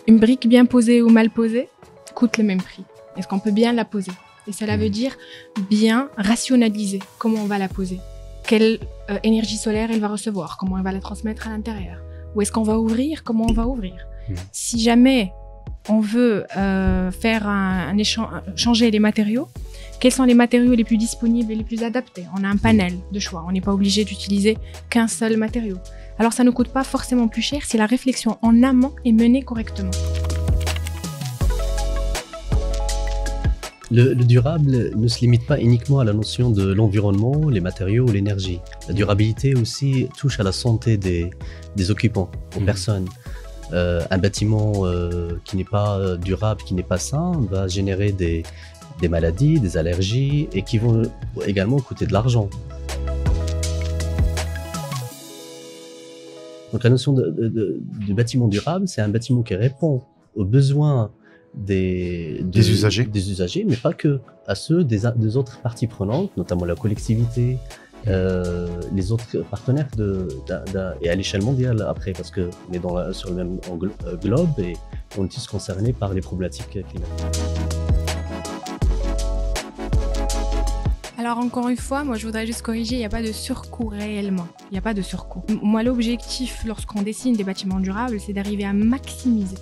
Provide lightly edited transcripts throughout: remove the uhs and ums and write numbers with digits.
Une brique bien posée ou mal posée coûte le même prix. Est-ce qu'on peut bien la poser? Et cela veut dire bien rationaliser comment on va la poser. Quelle énergie solaire elle va recevoir? Comment elle va la transmettre à l'intérieur? Où est-ce qu'on va ouvrir? Comment on va ouvrir? Si jamais on veut changer les matériaux, quels sont les matériaux les plus disponibles et les plus adaptés? On a un panel de choix. On n'est pas obligé d'utiliser qu'un seul matériau. Alors ça ne coûte pas forcément plus cher si la réflexion en amont est menée correctement. Le durable ne se limite pas uniquement à la notion de l'environnement, les matériaux ou l'énergie. La durabilité aussi touche à la santé des occupants, aux personnes. Un bâtiment qui n'est pas durable, qui n'est pas sain, va générer des maladies, des allergies et qui vont également coûter de l'argent. Donc la notion du bâtiment durable, c'est un bâtiment qui répond aux besoins des usagers, mais pas que, à ceux des autres parties prenantes, notamment la collectivité, les autres partenaires et à l'échelle mondiale après, parce qu'on est sur le même globe et on est tous concernés par les problématiques climatiques. Alors encore une fois, moi je voudrais juste corriger, il n'y a pas de surcoût réellement. Il n'y a pas de surcoût. Moi l'objectif lorsqu'on dessine des bâtiments durables, c'est d'arriver à maximiser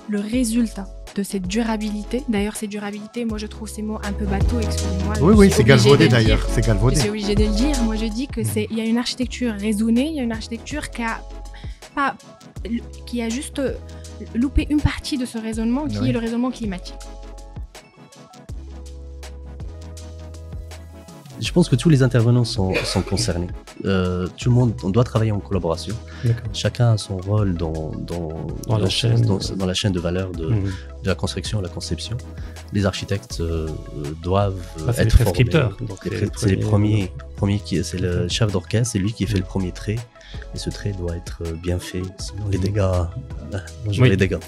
le résultat de cette durabilité. D'ailleurs, cette durabilité, moi je trouve ces mots un peu bateaux, excusez-moi. Oui, c'est galvaudé d'ailleurs, c'est galvaudé. Je suis obligée de le dire. Moi je dis que il y a une architecture raisonnée, il y a une architecture qui a juste loupé une partie de ce raisonnement qui est le raisonnement climatique. Je pense que tous les intervenants sont concernés. Tout le monde, on doit travailler en collaboration. Chacun a son rôle dans la chaîne de valeur de la construction à la conception. Les architectes doivent être prescripteurs. C'est les premiers c'est le chef d'orchestre, c'est lui qui fait le premier trait. Et ce trait doit être bien fait, sinon les dégâts. Les dégâts.